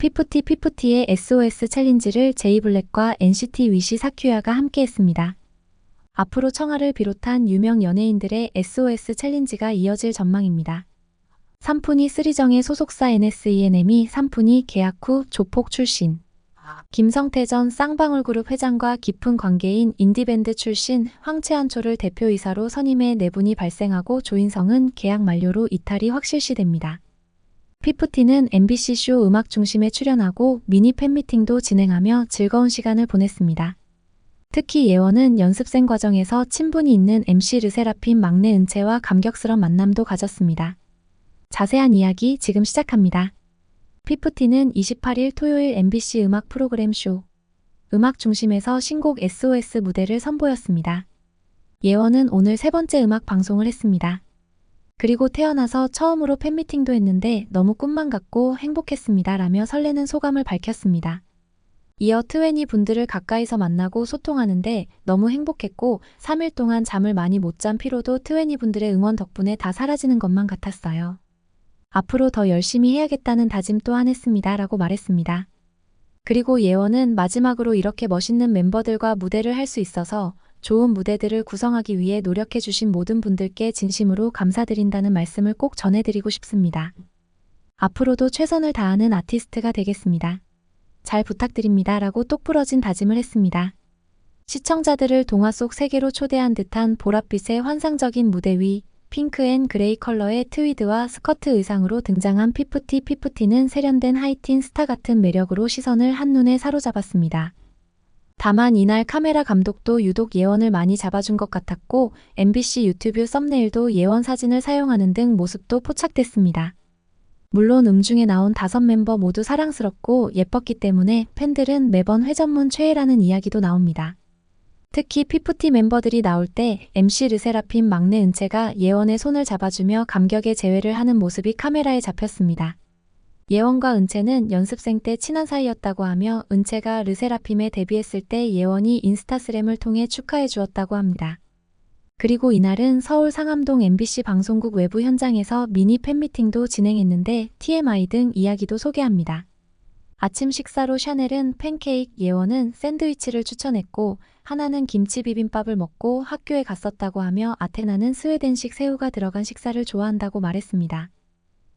피프티의 SOS 챌린지를 제이블랙과 NCT 위시 사큐야가 함께했습니다. 앞으로 청아를 비롯한 유명 연예인들의 SOS 챌린지가 이어질 전망입니다. 삼푼이 쓰리정의 소속사 NSENM이 삼푼이 계약 후 조폭 출신, 김성태 전 쌍방울그룹 회장과 깊은 관계인 인디밴드 출신 황채한초를 대표이사로 선임해 내분이 발생하고 조인성은 계약 만료로 이탈이 확실시됩니다. 피프티는 MBC쇼 음악 중심에 출연하고 미니 팬미팅도 진행하며 즐거운 시간을 보냈습니다. 특히 예원은 연습생 과정에서 친분이 있는 MC 르세라핌 막내 은채와 감격스런 만남도 가졌습니다. 자세한 이야기 지금 시작합니다. 피프티는 28일 토요일 MBC 음악 프로그램 쇼 음악 중심에서 신곡 SOS 무대를 선보였습니다. 예원은 오늘 세 번째 음악 방송을 했습니다. 그리고 태어나서 처음으로 팬미팅도 했는데 너무 꿈만 같고 행복했습니다 라며 설레는 소감을 밝혔습니다. 이어 트웬이 분들을 가까이서 만나고 소통하는데 너무 행복했고 3일 동안 잠을 많이 못 잔 피로도 트웬이 분들의 응원 덕분에 다 사라지는 것만 같았어요. 앞으로 더 열심히 해야겠다는 다짐 또한 했습니다 라고 말했습니다. 그리고 예원은 마지막으로 이렇게 멋있는 멤버들과 무대를 할 수 있어서 좋은 무대들을 구성하기 위해 노력해주신 모든 분들께 진심으로 감사드린다는 말씀을 꼭 전해드리고 싶습니다. 앞으로도 최선을 다하는 아티스트가 되겠습니다. 잘 부탁드립니다 라고 똑부러진 다짐을 했습니다. 시청자들을 동화 속 세계로 초대한 듯한 보랏빛의 환상적인 무대 위 핑크 앤 그레이 컬러의 트위드와 스커트 의상으로 등장한 피프티는 세련된 하이틴 스타 같은 매력으로 시선을 한눈에 사로잡았습니다. 다만 이날 카메라 감독도 유독 예원을 많이 잡아준 것 같았고 MBC 유튜브 썸네일도 예원 사진을 사용하는 등 모습도 포착됐습니다. 물론 음중에 나온 5멤버 모두 사랑스럽고 예뻤기 때문에 팬들은 매번 회전문 최애라는 이야기도 나옵니다. 특히 피프티 멤버들이 나올 때 MC 르세라핌 막내 은채가 예원의 손을 잡아주며 감격의 재회를 하는 모습이 카메라에 잡혔습니다. 예원과 은채는 연습생 때 친한 사이였다고 하며 은채가 르세라핌에 데뷔했을 때 예원이 인스타그램을 통해 축하해 주었다고 합니다. 그리고 이날은 서울 상암동 MBC 방송국 외부 현장에서 미니 팬미팅도 진행했는데 TMI 등 이야기도 소개합니다. 아침 식사로 샤넬은 팬케이크, 예원은 샌드위치를 추천했고 하나는 김치 비빔밥을 먹고 학교에 갔었다고 하며 아테나는 스웨덴식 새우가 들어간 식사를 좋아한다고 말했습니다.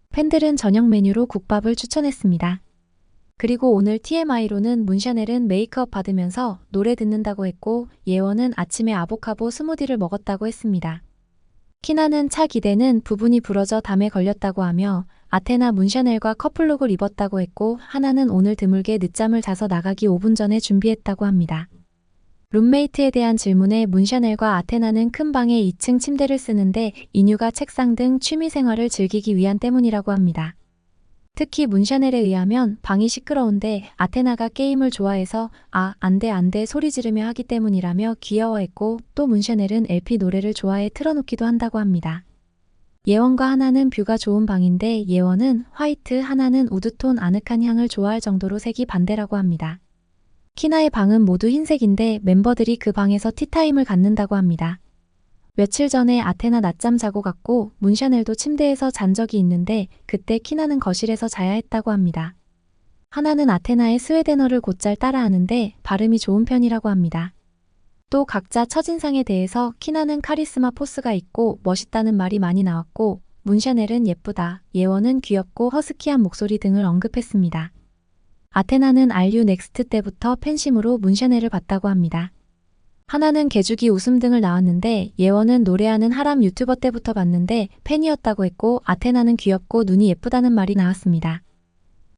팬들은 저녁 메뉴로 국밥을 추천했습니다. 그리고 오늘 TMI로는 문샤넬은 메이크업 받으면서 노래 듣는다고 했고 예원은 아침에 아보카도 스무디를 먹었다고 했습니다. 키나는 차 기대는 부분이 부러져 담에 걸렸다고 하며 아테나 문샤넬과 커플룩을 입었다고 했고 하나는 오늘 드물게 늦잠을 자서 나가기 5분 전에 준비했다고 합니다. 룸메이트에 대한 질문에 문샤넬과 아테나는 큰 방에 2층 침대를 쓰는데 인유가 책상 등 취미생활을 즐기기 위한 때문이라고 합니다. 특히 문샤넬에 의하면 방이 시끄러운데 아테나가 게임을 좋아해서 안 돼 소리 지르며 하기 때문이라며 귀여워했고 또 문샤넬은 LP 노래를 좋아해 틀어놓기도 한다고 합니다. 예원과 하나는 뷰가 좋은 방인데 예원은 화이트, 하나는 우드톤 아늑한 향을 좋아할 정도로 색이 반대라고 합니다. 키나의 방은 모두 흰색인데 멤버들이 그 방에서 티타임을 갖는다고 합니다. 며칠 전에 아테나 낮잠 자고 갔고 문샤넬도 침대에서 잔 적이 있는데 그때 키나는 거실에서 자야 했다고 합니다. 하나는 아테나의 스웨덴어를 곧잘 따라하는데 발음이 좋은 편이라고 합니다. 또 각자 첫인상에 대해서 키나는 카리스마 포스가 있고 멋있다는 말이 많이 나왔고 문샤넬은 예쁘다, 예원은 귀엽고 허스키한 목소리 등을 언급했습니다. 아테나는 RU 넥스트 때부터 팬심으로 문샤넬을 봤다고 합니다. 하나는 개주기 웃음 등을 나왔는데 예원은 노래하는 하람 유튜버 때부터 봤는데 팬이었다고 했고 아테나는 귀엽고 눈이 예쁘다는 말이 나왔습니다.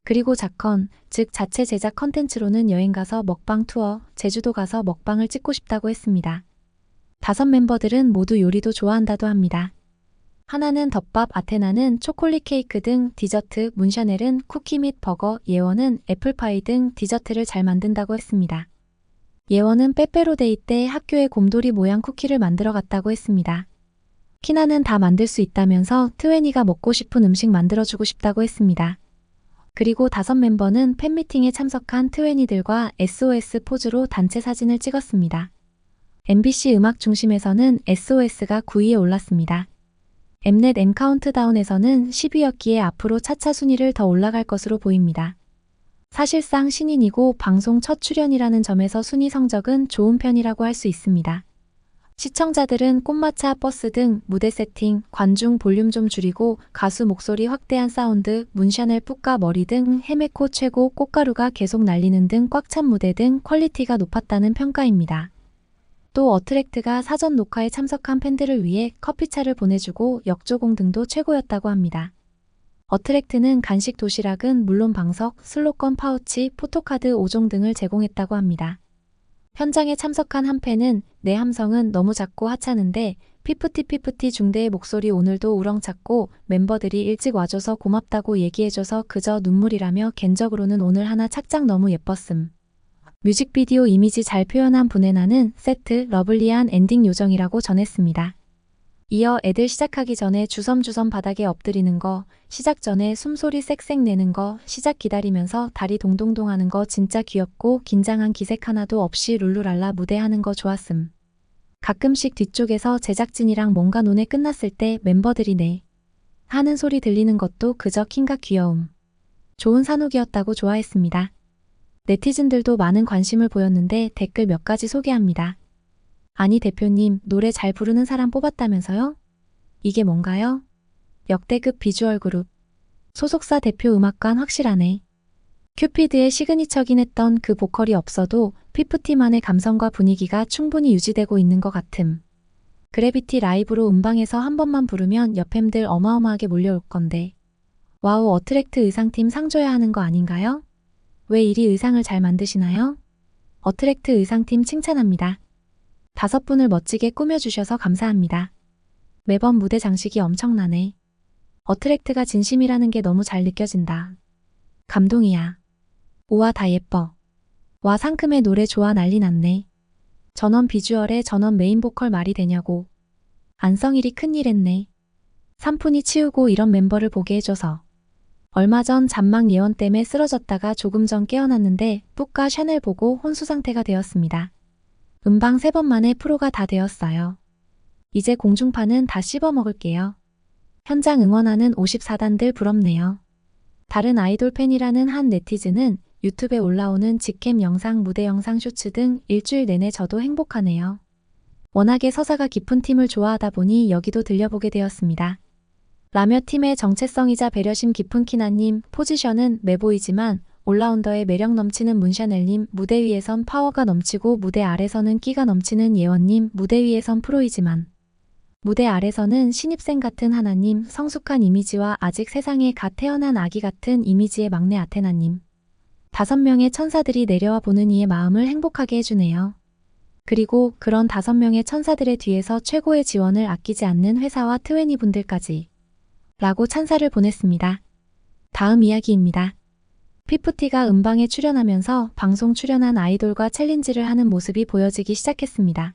그리고 자컨, 즉 자체 제작 컨텐츠로는 여행 가서 먹방 투어, 제주도 가서 먹방을 찍고 싶다고 했습니다. 5 멤버들은 모두 요리도 좋아한다도 합니다. 하나는 덮밥, 아테나는 초콜릿 케이크 등 디저트, 문샤넬은 쿠키 및 버거, 예원은 애플파이 등 디저트를 잘 만든다고 했습니다. 예원은 빼빼로데이 때 학교에 곰돌이 모양 쿠키를 만들어 갔다고 했습니다. 키나는 다 만들 수 있다면서 트웬이가 먹고 싶은 음식 만들어주고 싶다고 했습니다. 그리고 5 멤버는 팬미팅에 참석한 트웬이들과 SOS 포즈로 단체 사진을 찍었습니다. MBC 음악 중심에서는 SOS가 9위에 올랐습니다. 엠넷 M 카운트다운에서는 10위였기에 앞으로 차차 순위를 더 올라갈 것으로 보입니다. 사실상 신인이고 방송 첫 출연이라는 점에서 순위 성적은 좋은 편이라고 할 수 있습니다. 시청자들은 꽃마차 버스 등 무대 세팅, 관중 볼륨 좀 줄이고 가수 목소리 확대한 사운드, 문샤넬 푸까 머리 등 헤메코 최고, 꽃가루가 계속 날리는 등 꽉 찬 무대 등 퀄리티가 높았다는 평가입니다. 또 어트랙트가 사전 녹화에 참석한 팬들을 위해 커피차를 보내주고 역조공 등도 최고였다고 합니다. 어트랙트는 간식 도시락은 물론 방석, 슬로건 파우치, 포토카드 5종 등을 제공했다고 합니다. 현장에 참석한 한 팬은 내 함성은 너무 작고 하찮은데 피프티 중대의 목소리 오늘도 우렁찼고 멤버들이 일찍 와줘서 고맙다고 얘기해줘서 그저 눈물이라며 개인적으로는 오늘 하나 착장 너무 예뻤음. 뮤직비디오 이미지 잘 표현한 분의 나는 세트 러블리한 엔딩 요정이라고 전했습니다. 이어 애들 시작하기 전에 주섬주섬 바닥에 엎드리는 거, 시작 전에 숨소리 쌕쌕 내는 거, 시작 기다리면서 다리 동동동 하는 거 진짜 귀엽고 긴장한 기색 하나도 없이 룰루랄라 무대하는 거 좋았음. 가끔씩 뒤쪽에서 제작진이랑 뭔가 논의 끝났을 때 멤버들이 네 하는 소리 들리는 것도 그저 킹가 귀여움. 좋은 산옥이었다고 좋아했습니다. 네티즌들도 많은 관심을 보였는데 댓글 몇 가지 소개합니다. 아니 대표님, 노래 잘 부르는 사람 뽑았다면서요? 이게 뭔가요? 역대급 비주얼 그룹. 소속사 대표 음악관 확실하네. 큐피드의 시그니처긴 했던 그 보컬이 없어도 피프티만의 감성과 분위기가 충분히 유지되고 있는 것 같음. 그래비티 라이브로 음방에서 한 번만 부르면 여팸들 어마어마하게 몰려올 건데. 와우, 어트랙트 의상팀 상 줘야 하는 거 아닌가요? 왜 이리 의상을 잘 만드시나요? 어트랙트 의상팀 칭찬합니다. 5분을 멋지게 꾸며주셔서 감사합니다. 매번 무대 장식이 엄청나네. 어트랙트가 진심이라는 게 너무 잘 느껴진다. 감동이야. 우와 다 예뻐. 와 상큼해 노래 좋아 난리 났네. 전원 비주얼에 전원 메인 보컬 말이 되냐고. 안성일이 큰일 했네. 삼푼이 치우고 이런 멤버를 보게 해줘서. 얼마 전 잔망 예원 때문에 쓰러졌다가 조금 전 깨어났는데 푸까 샤넬 보고 혼수 상태가 되었습니다. 음방 3번 만에 프로가 다 되었어요. 이제 공중파는 다 씹어 먹을게요. 현장 응원하는 54단들 부럽네요. 다른 아이돌 팬이라는 한 네티즌은 유튜브에 올라오는 직캠 영상, 무대 영상, 쇼츠 등 일주일 내내 저도 행복하네요. 워낙에 서사가 깊은 팀을 좋아하다 보니 여기도 들려보게 되었습니다. 라며 팀의 정체성이자 배려심 깊은 키나님, 포지션은 매보이지만 올라운더의 매력 넘치는 문샤넬님, 무대 위에선 파워가 넘치고 무대 아래서는 끼가 넘치는 예원님, 무대 위에선 프로이지만 무대 아래서는 신입생 같은 하나님, 성숙한 이미지와 아직 세상에 갓 태어난 아기 같은 이미지의 막내 아테나님. 5명의 천사들이 내려와 보는 이의 마음을 행복하게 해주네요. 그리고 그런 5명의 천사들의 뒤에서 최고의 지원을 아끼지 않는 회사와 트웨니 분들까지 라고 찬사를 보냈습니다. 다음 이야기입니다. 피프티가 음방에 출연하면서 방송 출연한 아이돌과 챌린지를 하는 모습이 보여지기 시작했습니다.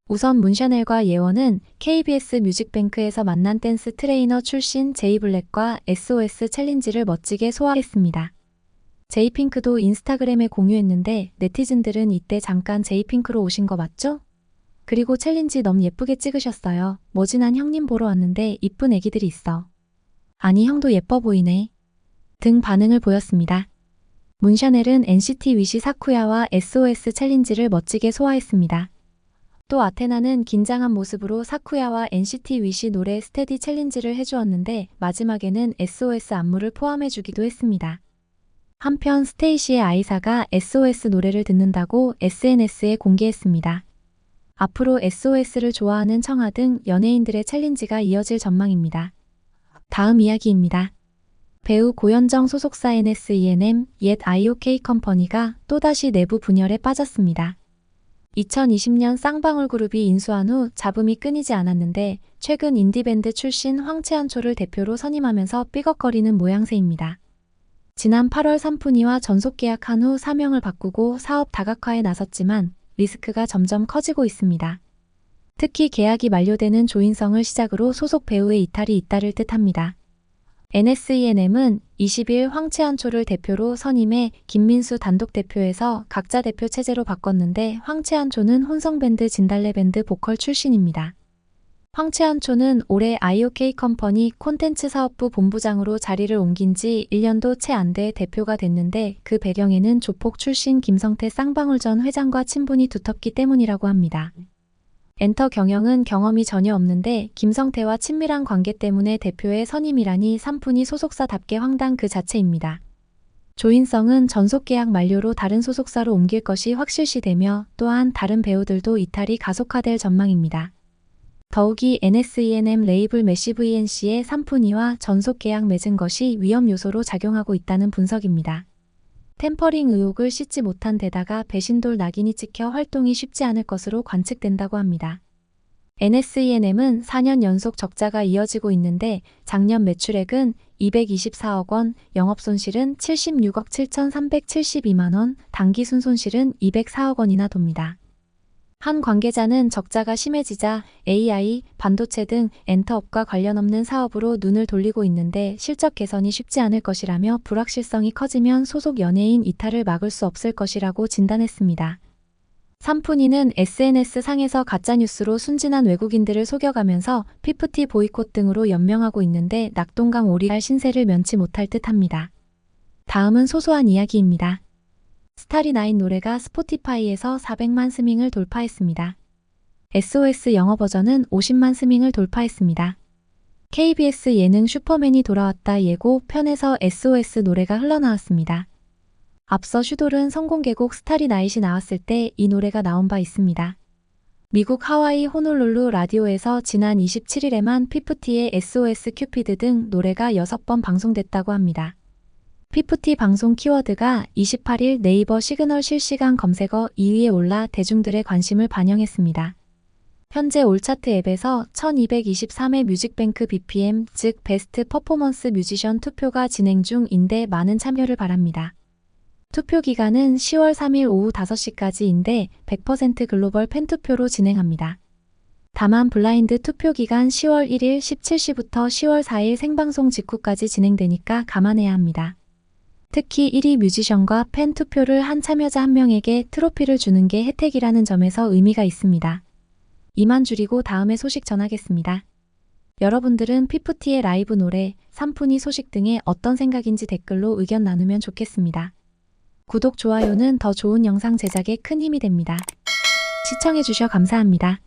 우선 문샤넬과 예원은 KBS 뮤직뱅크에서 만난 댄스 트레이너 출신 제이블랙과 SOS 챌린지를 멋지게 소화했습니다. 제이핑크도 인스타그램에 공유했는데 네티즌들은 이때 잠깐 제이핑크로 오신 거 맞죠? 그리고 챌린지 너무 예쁘게 찍으셨어요. 뭐지 난 형님 보러 왔는데 이쁜 애기들이 있어. 아니 형도 예뻐 보이네. 등 반응을 보였습니다. 문샤넬은 NCT 위시 사쿠야와 SOS 챌린지를 멋지게 소화했습니다. 또 아테나는 긴장한 모습으로 사쿠야와 NCT 위시 노래 스테디 챌린지를 해주었는데 마지막에는 SOS 안무를 포함해주기도 했습니다. 한편 스테이시의 아이사가 SOS 노래를 듣는다고 SNS에 공개했습니다. 앞으로 SOS를 좋아하는 청아 등 연예인들의 챌린지가 이어질 전망입니다. 다음 이야기입니다. 배우 고현정 소속사 NSENM 옛 IOK 컴퍼니가 또다시 내부 분열에 빠졌습니다. 2020년 쌍방울 그룹이 인수한 후 잡음이 끊이지 않았는데 최근 인디밴드 출신 황채한초를 대표로 선임하면서 삐걱거리는 모양새입니다. 지난 8월 삼푼이와 전속 계약한 후 사명을 바꾸고 사업 다각화에 나섰지만 리스크가 점점 커지고 있습니다. 특히 계약이 만료되는 조인성을 시작으로 소속 배우의 이탈이 잇따를 듯합니다. NSENM은 20일 황채한초를 대표로 선임해 김민수 단독 대표에서 각자 대표 체제로 바꿨는데 황채한초는 혼성밴드 진달래밴드 보컬 출신입니다. 황채환초는 올해 IOK 컴퍼니 콘텐츠 사업부 본부장으로 자리를 옮긴 지 1년도 채 안 돼 대표가 됐는데 그 배경에는 조폭 출신 김성태 쌍방울 전 회장과 친분이 두텁기 때문이라고 합니다. 엔터 경영은 경험이 전혀 없는데 김성태와 친밀한 관계 때문에 대표의 선임이라니 삼푼이 소속사답게 황당 그 자체입니다. 조인성은 전속 계약 만료로 다른 소속사로 옮길 것이 확실시되며 또한 다른 배우들도 이탈이 가속화될 전망입니다. 더욱이 NSENM 레이블 매시브 ENC의 삼푼이와 전속 계약 맺은 것이 위험 요소로 작용하고 있다는 분석입니다. 템퍼링 의혹을 씻지 못한 데다가 배신돌 낙인이 찍혀 활동이 쉽지 않을 것으로 관측된다고 합니다. NSENM은 4년 연속 적자가 이어지고 있는데 작년 매출액은 224억 원, 영업손실은 76억 7,372만 원, 당기순손실은 204억 원이나 돕니다. 한 관계자는 적자가 심해지자 AI, 반도체 등 엔터업과 관련 없는 사업으로 눈을 돌리고 있는데 실적 개선이 쉽지 않을 것이라며 불확실성이 커지면 소속 연예인 이탈을 막을 수 없을 것이라고 진단했습니다. 삼푼이는 SNS상에서 가짜뉴스로 순진한 외국인들을 속여가면서 피프티 보이콧 등으로 연명하고 있는데 낙동강 오리알 신세를 면치 못할 듯합니다. 다음은 소소한 이야기입니다. 스타리9 노래가 스포티파이에서 400만 스밍을 돌파했습니다. SOS 영어 버전은 50만 스밍을 돌파했습니다. KBS 예능 슈퍼맨이 돌아왔다 예고 편에서 SOS 노래가 흘러나왔습니다. 앞서 슈돌은 성공개곡 스타리9이 나왔을 때 이 노래가 나온 바 있습니다. 미국 하와이 호놀룰루 라디오에서 지난 27일에만 피프티의 SOS 큐피드 등 노래가 6번 방송됐다고 합니다. 피프티 방송 키워드가 28일 네이버 시그널 실시간 검색어 2위에 올라 대중들의 관심을 반영했습니다. 현재 올차트 앱에서 1223회 뮤직뱅크 BPM 즉 베스트 퍼포먼스 뮤지션 투표가 진행 중인데 많은 참여를 바랍니다. 투표 기간은 10월 3일 오후 5시까지인데 100% 글로벌 팬투표로 진행합니다. 다만 블라인드 투표 기간 10월 1일 17시부터 10월 4일 생방송 직후까지 진행되니까 감안해야 합니다. 특히 1위 뮤지션과 팬 투표를 한 참여자 한 명에게 트로피를 주는 게 혜택이라는 점에서 의미가 있습니다. 이만 줄이고 다음에 소식 전하겠습니다. 여러분들은 피프티의 라이브 노래, 삼푼이 소식 등에 어떤 생각인지 댓글로 의견 나누면 좋겠습니다. 구독, 좋아요는 더 좋은 영상 제작에 큰 힘이 됩니다. 시청해주셔 감사합니다.